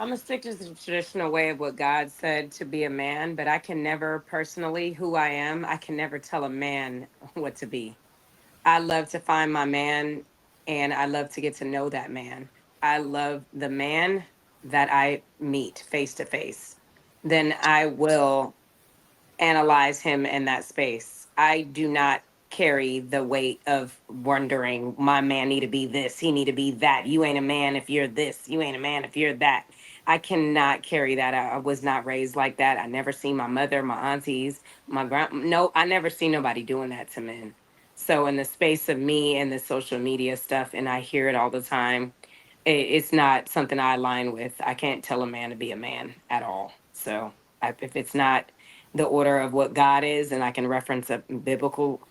I'm gonna stick to the traditional way of what God said to be a man, but I can never personally who I am. I can never tell a man what to be. I love to find my man, and I love to get to know that man. I love the man that I meet face to face. Then I will analyze him in that space. I do not carry the weight of wondering my man need to be this, he need to be that. You ain't a man if you're this. You ain't a man if you're that. I cannot carry that. I was not raised like that. I never seen my mother, my aunties, my grand. No, I never seen nobody doing that to men. So in the space of me and the social media stuff, and I hear it all the time, it's not something I align with. I can't tell a man to be a man at all. So if it's not the order of what God is, and I can reference a biblical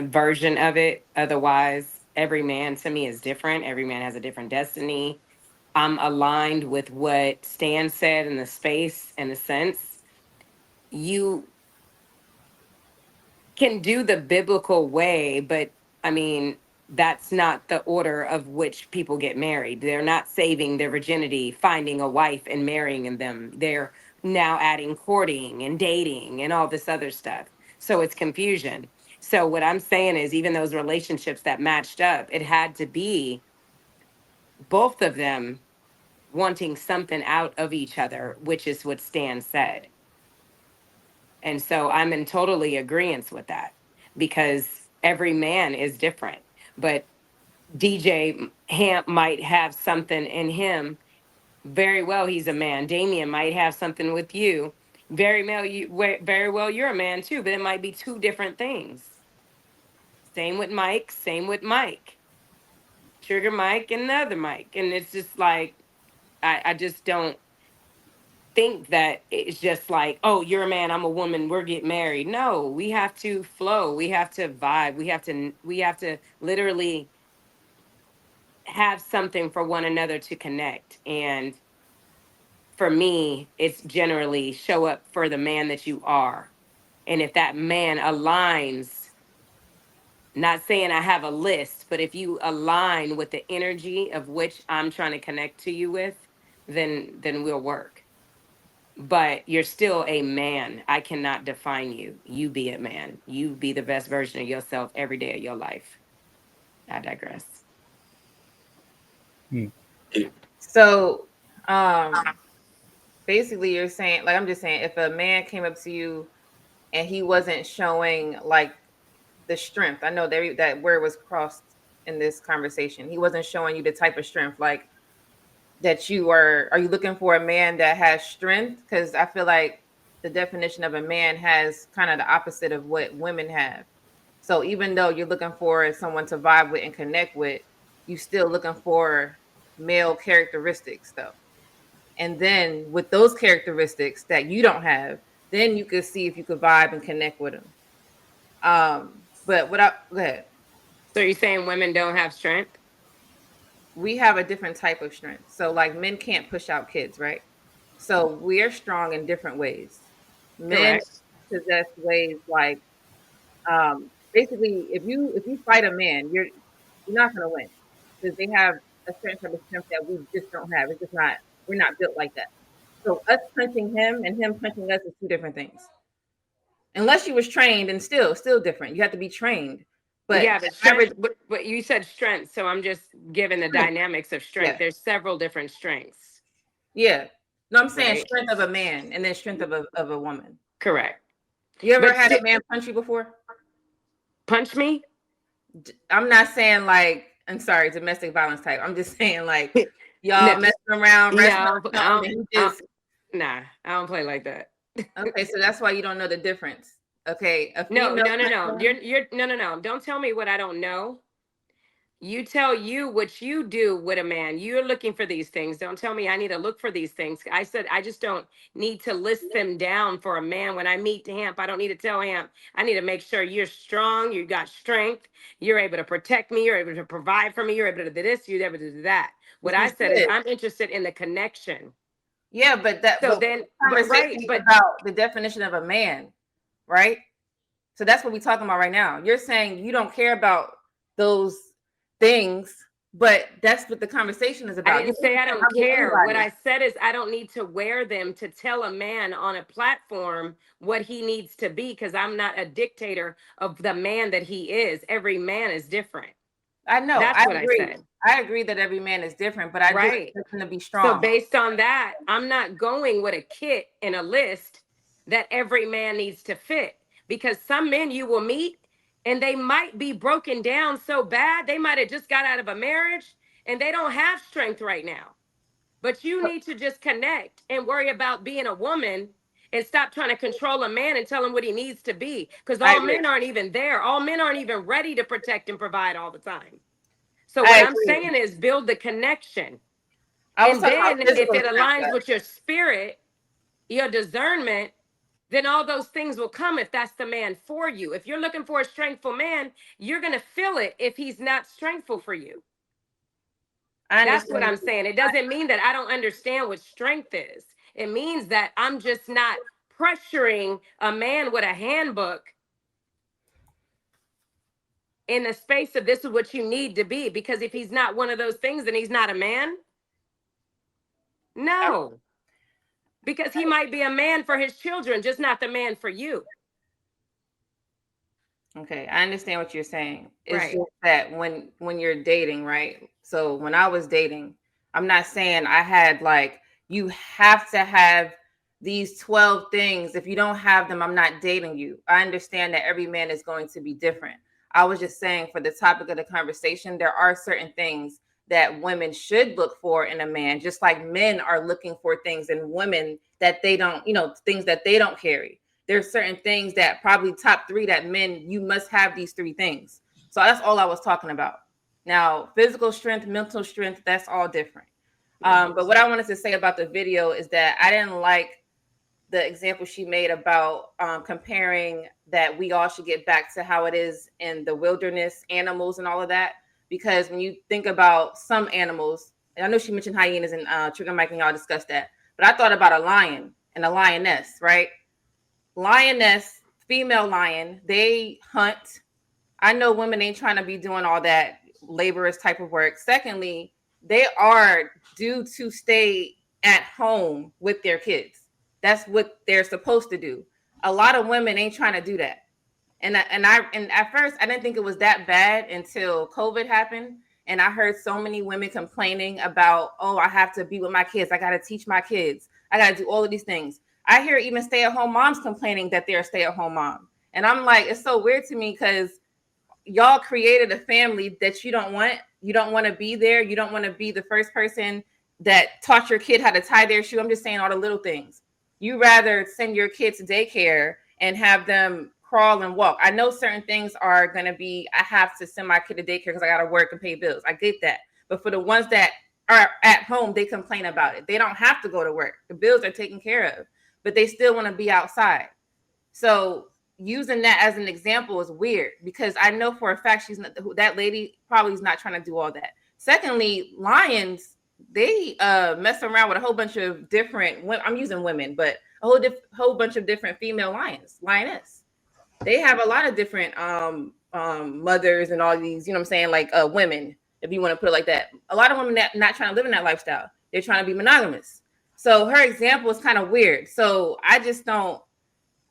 version of it. Otherwise, every man to me is different. Every man has a different destiny. I'm aligned with what Stan said in the space, in the sense. You can do the biblical way, but I mean, that's not the order of which people get married. They're not saving their virginity, finding a wife and marrying them. They're now adding courting and dating and all this other stuff. So it's confusion. So what I'm saying is, even those relationships that matched up, it had to be both of them wanting something out of each other, which is what Stan said. And so I'm in totally agreement with that, because every man is different. But DJ Hamp might have something in him. Very well, he's a man. Damien might have something with you. Very well, you're a man too, but it might be two different things. Same with Mike, same with Mike. Trigger Mike and the other Mike. And it's just like, I just don't think that it's just like, oh, you're a man, I'm a woman, we're getting married. No, we have to flow, we have to vibe, we have to literally have something for one another to connect. And for me, it's generally show up for the man that you are. And if that man aligns, not saying I have a list, but if you align with the energy of which I'm trying to connect to you with, then we'll work. But you're still a man. I cannot define you. You be a man. You be the best version of yourself every day of your life. I digress. Hmm. So, um, basically, you're saying, like, I'm just saying, if a man came up to you and he wasn't showing like the strength, I know that word was crossed in this conversation. He wasn't showing you the type of strength, like that you are you looking for a man that has strength? Because I feel like the definition of a man has kind of the opposite of what women have. So even though you're looking for someone to vibe with and connect with, you still looking for male characteristics though. And then with those characteristics that you don't have, then you could see if you could vibe and connect with them. But what I go ahead. So you're saying women don't have strength? We have a different type of strength. So like men can't push out kids, right? So we're strong in different ways. Men Correct. possess ways like basically if you fight a man, you're not gonna win because they have a certain type of strength that we just don't have. It's just not we're not built like that. So us punching him and him punching us is two different things. Unless you was trained and still different. You have to be trained. But Yeah, the but strength, average but you said strength, so I'm just giving the strength, dynamics of strength. yeah. There's several different strengths, Yeah. No, I'm saying right? strength of a man and then strength of a woman. Correct. You ever But had a man punch you before? punch me? I'm not saying like I'm sorry, domestic violence type. I'm just saying like No, y'all messing around, wrestling no, or something, and he just nah, I don't play like that. okay. So that's why you don't know the difference. Okay, a No, female no, no, no. punching. You're no, no, no. Don't tell me what I don't know. You tell you what you do with a man. You're looking for these things. Don't tell me I need to look for these things. I said I just don't need to list them down for a man. When I meet Hamp, I don't need to tell Hamp. I need to make sure you're strong, you got strength, you're able to protect me, you're able to provide for me, you're able to do this, you're able to do that. What Which we I said is should. I'm interested in the connection. Yeah, but So then, the but conversation right, is but about the definition of a man, right? So that's what we're talking about right now. You're saying you don't care about those things, But that's what the conversation is I about. You didn't say I don't I'm with care. What anybody. I said is I don't need to wear them to tell a man on a platform what he needs to be because I'm not a dictator of the man that he is. Every man is different. I know. That's what I said. I agree that every man is different, but I do Right. expect him to be So strong. based on that, I'm not going with a kit and a list that every man needs to fit because some men you will meet and they might be broken down so bad they might have just got out of a marriage and they don't have strength right now. But you need to just connect and worry about being a woman and stop trying to control a man and tell him what he needs to be because I all agree. men aren't even there. All men aren't even ready to protect and provide all the time. So what I I'm agree. saying is build the connection. I was And talking about then if physical it strength. aligns with your spirit, your discernment, then all those things will come if that's the man for you. If you're looking for a strengthful man, you're going to feel it if he's not strengthful for you. I That's what understand. I'm saying. It doesn't mean that I don't understand what strength is. It means that I'm just not pressuring a man with a handbook in the space of this is what you need to be. Because if he's not one of those things, then he's not a man. No, because he might be a man for his children, just not the man for you. Okay, I understand what you're saying. It's Right. just that when you're dating, right? So when I was dating, I'm not saying I had like you have to have these 12 things. If you don't have them, I'm not dating you. I understand that every man is going to be different. I was just saying for the topic of the conversation, there are certain things that women should look for in a man, just like men are looking for things in women that they don't, things that they don't carry. There's certain things that probably top three that men, you must have these three things. So that's all I was talking about. Now, physical strength, mental strength, that's all different. Mhm. But what I wanted to say about the video is that I didn't like the example she made about comparing that we all should get back to how it is in the wilderness, animals, and all of that. Because when you think about some animals, and I know she mentioned hyenas and Trigger Mike and y'all discussed that, but I thought about a lion and a lioness, right? Lioness, female lion, they hunt. I know women ain't trying to be doing all that laborious type of work. Secondly, they are due to stay at home with their kids. That's what they're supposed to do. A lot of women ain't trying to do that. And at first I didn't think it was that bad until COVID happened. And I heard so many women complaining about, oh, I have to be with my kids. I got to teach my kids. I got to do all of these things. I hear even stay-at-home moms complaining that they're a stay-at-home mom. And I'm like, it's so weird to me because y'all created a family that you don't want. You don't want to be there. You don't want to be the first person that taught your kid how to tie their shoe. I'm just saying all the little things. You rather send your kid to daycare and have them crawl and walk. I know certain things are going to be, I have to send my kid to daycare because I got to work and pay bills. I get that. But for the ones that are at home, they complain about it. They don't have to go to work. The bills are taken care of, but they still want to be outside. So using that as an example is weird because I know for a fact she's not, that lady probably is not trying to do all that. Secondly, lions, they mess around with a whole bunch of different, I'm using women, but a whole bunch of different female lioness. They have a lot of different mothers and all these, you know what I'm saying, like women, if you want to put it like that. A lot of women that not trying to live in that lifestyle. They're trying to be monogamous. So her example is kind of weird. So I just don't,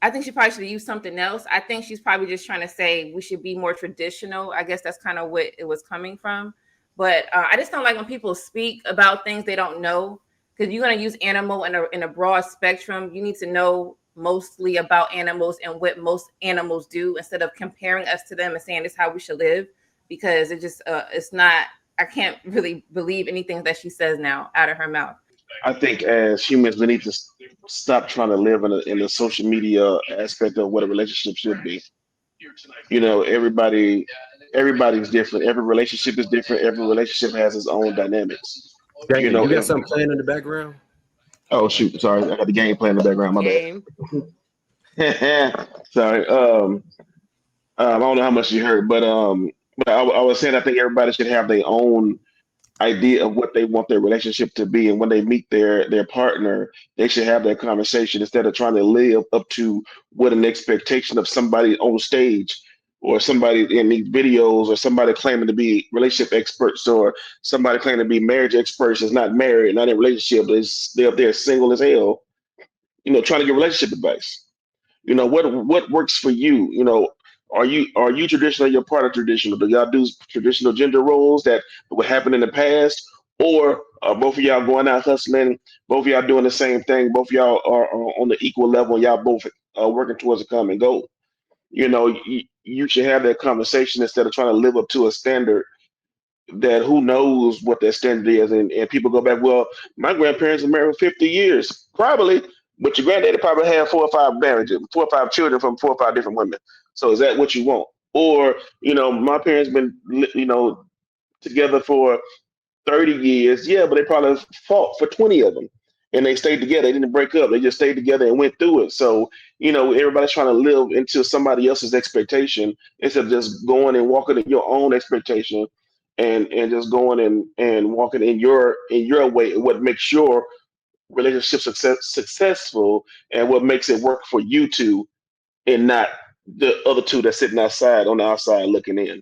I think she probably should have used something else. I think she's probably just trying to say we should be more traditional. I guess that's kind of what it was coming from. But I just don't like when people speak about things they don't know because you're going to use animal in a broad spectrum. You need to know mostly about animals and what most animals do instead of comparing us to them and saying this is how we should live because it just it's not. I can't really believe anything that she says now out of her mouth. I think as humans, we need to stop trying to live in the social media aspect of what a relationship should be. You know, everybody's different. Every relationship is different. Every relationship has its own dynamics. You Daniel, know, you got if something playing in the background? oh shoot, sorry, I got the game playing in the background. My Game. bad. Sorry. I don't know how much you heard, but I was saying I think everybody should have their own idea of what they want their relationship to be, and when they meet their partner, they should have that conversation instead of trying to live up to what an expectation of somebody on stage. or somebody in these videos, or somebody claiming to be relationship experts, or somebody claiming to be marriage experts is not married, not in a relationship, they're up there single as hell, trying to get relationship advice. What works for you? Are you traditional? You're part of traditional. Do y'all do traditional gender roles that would happen in the past, or are both of y'all going out hustling? Both of y'all doing the same thing. Both of y'all are on the equal level. Y'all both working towards a common goal. You should have that conversation instead of trying to live up to a standard that who knows what that standard is. And people go back, well, my grandparents were married for 50 years. Probably, but your granddaddy probably had 4 or 5 marriages, 4 or 5 children from 4 or 5 different women. So is that what you want? Or, my parents been, together for 30 years. Yeah, but they probably fought for 20 of them. And they stayed together. They didn't break up. They just stayed together and went through it. So, everybody's trying to live into somebody else's expectation instead of just going and walking in your own expectation, and just going and walking in your way, and what makes your relationship successful, and what makes it work for you two, and not the other two that's sitting outside on the outside looking in.